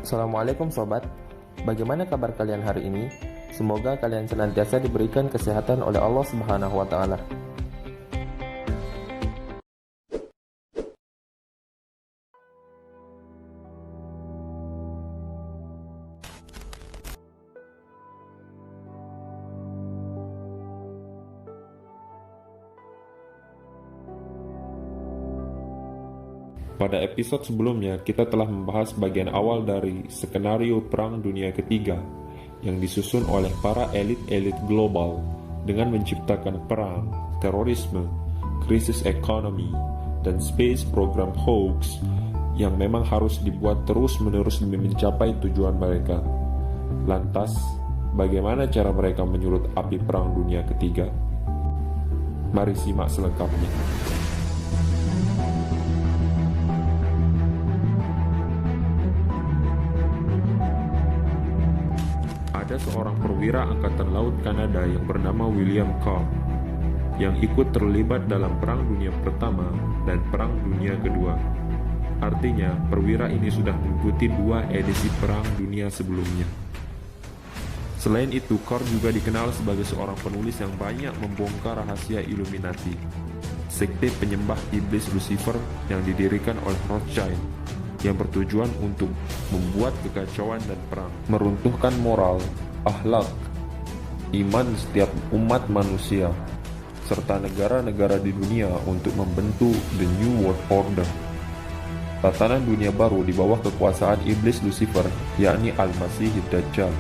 Assalamualaikum sobat, bagaimana kabar kalian hari ini? Semoga kalian senantiasa diberikan kesehatan oleh Allah Subhanahu wa Ta'ala. Pada episode sebelumnya, kita telah membahas bagian awal dari skenario Perang Dunia Ketiga yang disusun oleh para elit-elit global dengan menciptakan perang, terorisme, krisis ekonomi, dan space program hoax yang memang harus dibuat terus-menerus demi mencapai tujuan mereka. Lantas, bagaimana cara mereka menyulut api Perang Dunia Ketiga? Mari simak selengkapnya. Ada seorang perwira Angkatan Laut Kanada yang bernama William Carr yang ikut terlibat dalam Perang Dunia Pertama dan Perang Dunia Kedua. Artinya, perwira ini sudah mengikuti 2 edisi Perang Dunia sebelumnya. Selain itu, Carr juga dikenal sebagai seorang penulis yang banyak membongkar rahasia Illuminati, sekte penyembah iblis Lucifer yang didirikan oleh Rothschild, yang bertujuan untuk membuat kekacauan dan perang, meruntuhkan moral, akhlak, iman setiap umat manusia, serta negara-negara di dunia untuk membentuk The New World Order, tatanan dunia baru di bawah kekuasaan iblis Lucifer, yakni Al-Masih Dajjal.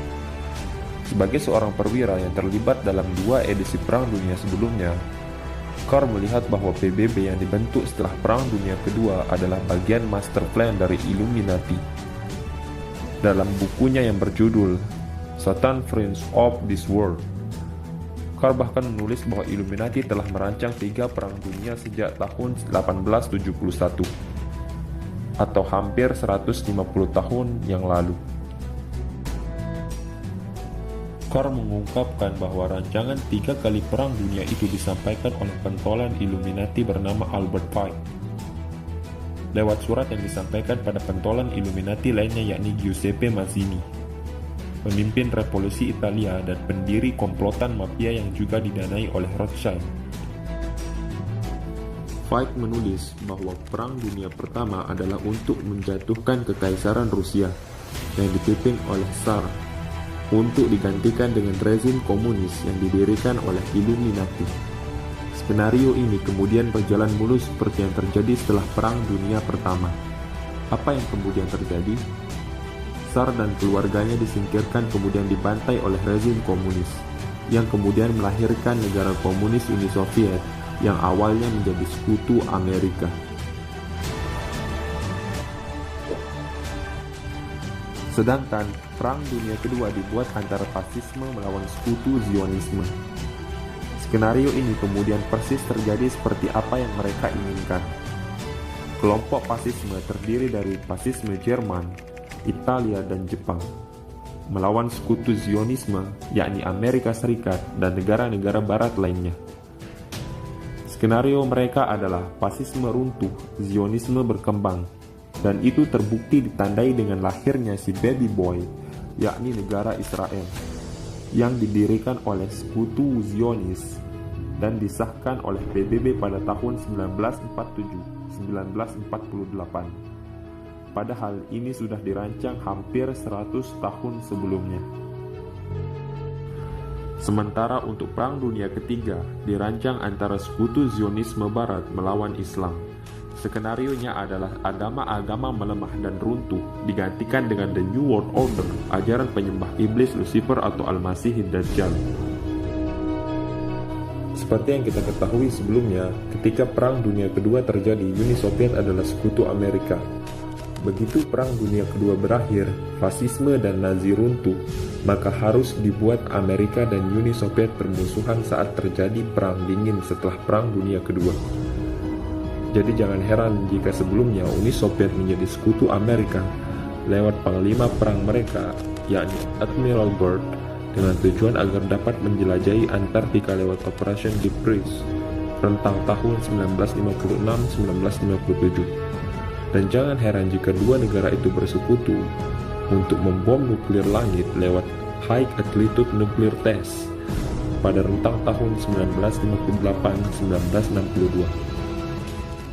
Sebagai seorang perwira yang terlibat dalam 2 edisi Perang Dunia sebelumnya, Carr melihat bahwa PBB yang dibentuk setelah Perang Dunia Kedua adalah bagian master plan dari Illuminati. Dalam bukunya yang berjudul Satan Prince of This World, Carr bahkan menulis bahwa Illuminati telah merancang 3 perang dunia sejak tahun 1871, atau hampir 150 tahun yang lalu. Carr mengungkapkan bahwa rancangan 3 kali perang dunia itu disampaikan oleh pentolan Illuminati bernama Albert Pike lewat surat yang disampaikan pada pentolan Illuminati lainnya, yakni Giuseppe Mazzini, pemimpin revolusi Italia dan pendiri komplotan mafia yang juga didanai oleh Rothschild. Pike menulis bahwa Perang Dunia Pertama adalah untuk menjatuhkan kekaisaran Rusia yang dipimpin oleh Tsar untuk digantikan dengan rezim komunis yang didirikan oleh Illuminati. Skenario ini kemudian berjalan mulus seperti yang terjadi setelah Perang Dunia Pertama. Apa yang kemudian terjadi? Tsar dan keluarganya disingkirkan kemudian dibantai oleh rezim komunis, yang kemudian melahirkan negara komunis Uni Soviet yang awalnya menjadi sekutu Amerika. Sedangkan Perang Dunia Kedua dibuat antara fasisme melawan sekutu Zionisme. Skenario ini kemudian persis terjadi seperti apa yang mereka inginkan. Kelompok fasisme terdiri dari fasisme Jerman, Italia, dan Jepang, melawan sekutu Zionisme, yakni Amerika Serikat dan negara-negara barat lainnya. Skenario mereka adalah fasisme runtuh, Zionisme berkembang, dan itu terbukti ditandai dengan lahirnya si baby boy, yakni negara Israel, yang didirikan oleh sekutu Zionis dan disahkan oleh PBB pada tahun 1947-1948. Padahal ini sudah dirancang hampir 100 tahun sebelumnya. Sementara untuk Perang Dunia Ketiga dirancang antara sekutu Zionisme Barat melawan Islam. Skenarionya adalah agama-agama melemah dan runtuh digantikan dengan The New World Order, ajaran penyembah iblis Lucifer atau Al-Masih Dajjal. Seperti yang kita ketahui sebelumnya, ketika Perang Dunia Kedua terjadi, Uni Soviet adalah sekutu Amerika. Begitu Perang Dunia Kedua berakhir, fasisme dan Nazi runtuh, maka harus dibuat Amerika dan Uni Soviet bermusuhan saat terjadi Perang Dingin setelah Perang Dunia Kedua. Jadi jangan heran jika sebelumnya Uni Soviet menjadi sekutu Amerika lewat panglima perang mereka, yakni Admiral Byrd, dengan tujuan agar dapat menjelajahi Antartika lewat Operation Deep Freeze rentang tahun 1956-1957. Dan jangan heran jika 2 negara itu bersekutu, untuk membom nuklir langit lewat High Altitude Nuclear Test pada rentang tahun 1958-1962.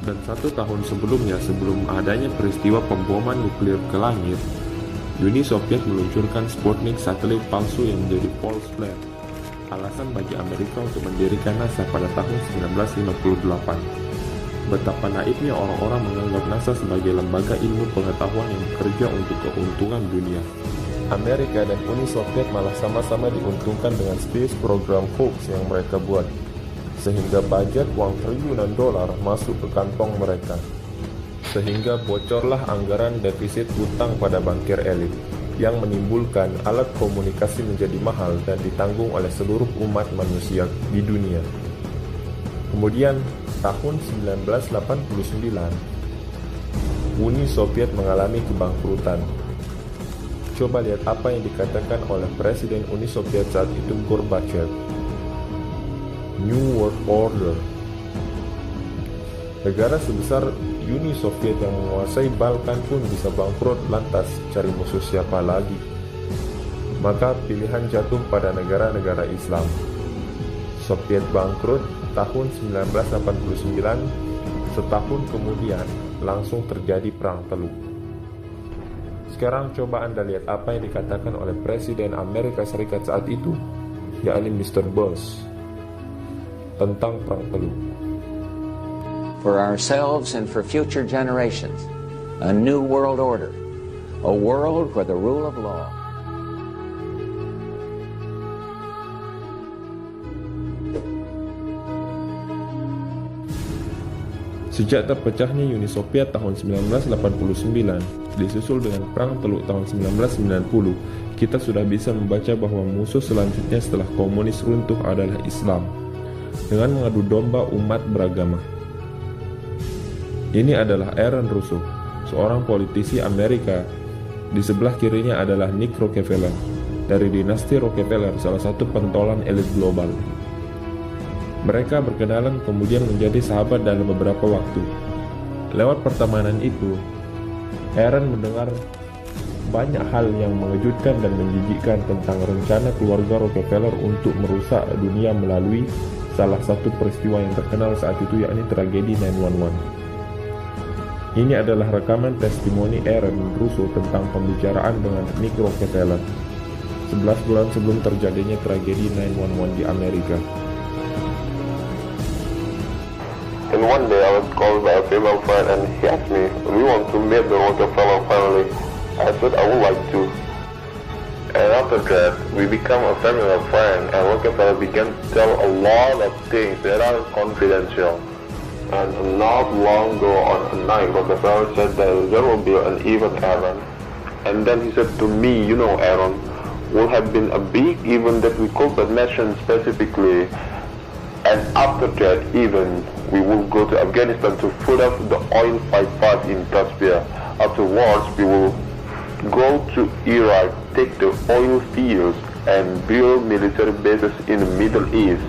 Dan 1 tahun sebelumnya, sebelum adanya peristiwa pemboman nuklir ke langit, Uni Soviet meluncurkan Sputnik satelit palsu yang menjadi false flag, alasan bagi Amerika untuk mendirikan NASA pada tahun 1958. Betapa naifnya orang-orang menganggap NASA sebagai lembaga ilmu pengetahuan yang bekerja untuk keuntungan dunia. Amerika dan Uni Soviet malah sama-sama diuntungkan dengan space program hoax yang mereka buat, sehingga budget uang triliunan dolar masuk ke kantong mereka. Sehingga bocorlah anggaran defisit hutang pada bankir elit, yang menimbulkan alat komunikasi menjadi mahal dan ditanggung oleh seluruh umat manusia di dunia. Kemudian, tahun 1989, Uni Soviet mengalami kebangkrutan. Coba lihat apa yang dikatakan oleh Presiden Uni Soviet saat itu, Gorbachev. New World Order. Negara sebesar Uni Soviet yang menguasai Balkan pun bisa bangkrut, lantas cari musuh siapa lagi? Maka pilihan jatuh pada negara-negara Islam. Soviet bangkrut tahun 1989, setahun kemudian langsung terjadi Perang Teluk. Sekarang coba Anda lihat apa yang dikatakan oleh Presiden Amerika Serikat saat itu, yakni Mr. Bush, tentang Perang Teluk. For ourselves and for future generations, a new world order, a world where the rule of law. Sejak terpecahnya Uni Soviet tahun 1989, disusul dengan Perang Teluk tahun 1990, kita sudah bisa membaca bahwa musuh selanjutnya setelah komunis runtuh adalah Islam, dengan mengadu domba umat beragama. Ini adalah Aaron Russo, seorang politisi Amerika. Di sebelah kirinya adalah Nick Rockefeller, dari dinasti Rockefeller, salah satu pentolan elit global. Mereka berkenalan kemudian menjadi sahabat dalam beberapa waktu. Lewat pertemanan itu, Aaron mendengar banyak hal yang mengejutkan dan menjijikkan tentang rencana keluarga Rockefeller untuk merusak dunia melalui salah satu peristiwa yang terkenal saat itu, yakni tragedi 9/11. Ini adalah rekaman testimoni Aaron Russo tentang pembicaraan dengan Nick Rockefeller 11 bulan sebelum terjadinya tragedi 9/11 di Amerika. And one day I was called by a female friend and he asked me, "We want to meet the Rockefeller family." I said I would like to. And after that, we become a family of friends, and Rockefeller began to tell a lot of things that are confidential. And not long ago on a night, Rockefeller said that there will be an event, Aaron. And then he said to me, "You know, Aaron, will have been a big event that we could not mention specifically. And after that event, we will go to Afghanistan to put up the oil pipeline in Caspia. Afterwards, we will go to Iraq, take the oil fields, and build military bases in the Middle East.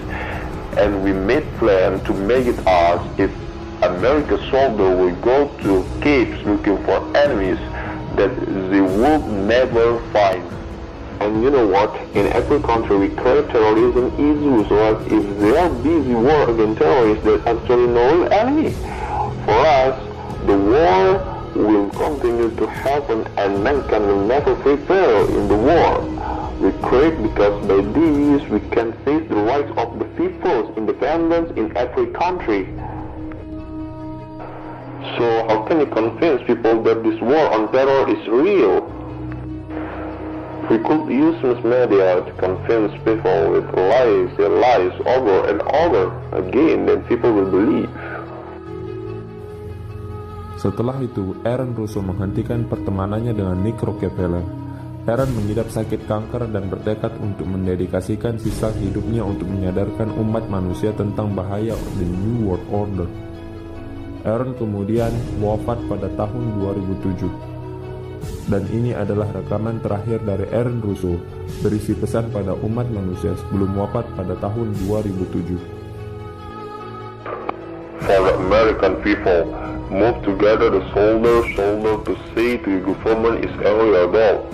And we made plan to make it us if American soldiers will go to caves looking for enemies that they would never find." And you know what? In every country we create terrorism issues, like if they are busy war against terrorists, that actually no enemy. For us, the war will continue to happen and mankind will never prepare in the war. We create because by this we can face the rights of the people's independence in every country. So how can you convince people that this war on terror is real? We could use mass media to convince people with lies over and over again, then people will believe. Setelah itu, Aaron Russo menghentikan pertemanannya dengan Nick Rockefeller. Aaron mengidap sakit kanker dan bertekad untuk mendedikasikan sisa hidupnya untuk menyadarkan umat manusia tentang bahaya The New World Order. Aaron kemudian wafat pada tahun 2007. Dan ini adalah rekaman terakhir dari Aaron Russo berisi pesan pada umat manusia sebelum wafat pada tahun 2007. For the American people, move together the shoulder to say to the government is area goal.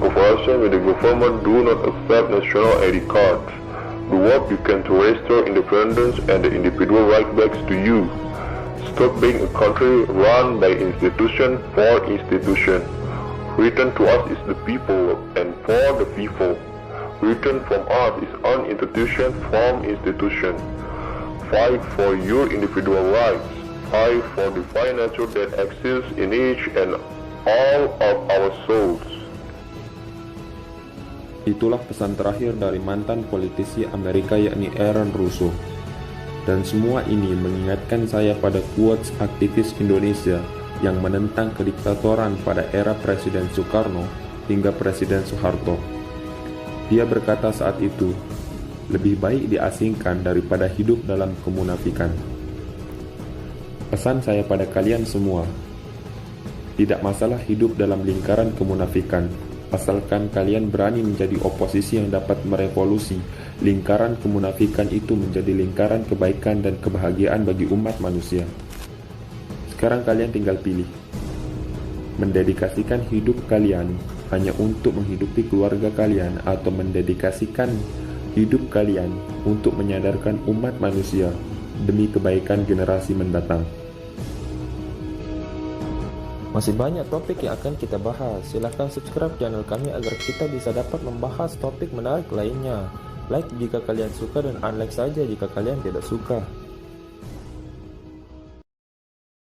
cooperation with the government do not accept national ID cards. Do what you can to restore independence and the individual right back to you. Stop being a country run by institution for institution. Return to us is the people and for the people. Return from us is an institution from institution. Fight for your individual rights. Fight for the financial that exists in each and all of our souls. Itulah pesan terakhir dari mantan politisi Amerika yakni Aaron Russo. Dan semua ini mengingatkan saya pada quotes aktivis Indonesia yang menentang kediktatoran pada era Presiden Soekarno hingga Presiden Soeharto. Dia berkata saat itu, lebih baik diasingkan daripada hidup dalam kemunafikan. Pesan saya pada kalian semua, tidak masalah hidup dalam lingkaran kemunafikan, asalkan kalian berani menjadi oposisi yang dapat merevolusi lingkaran kemunafikan itu menjadi lingkaran kebaikan dan kebahagiaan bagi umat manusia. Sekarang kalian tinggal pilih, mendedikasikan hidup kalian hanya untuk menghidupi keluarga kalian atau mendedikasikan hidup kalian untuk menyadarkan umat manusia demi kebaikan generasi mendatang. Masih banyak topik yang akan kita bahas. Silahkan subscribe channel kami agar kita bisa dapat membahas topik menarik lainnya. Like jika kalian suka dan unlike saja jika kalian tidak suka.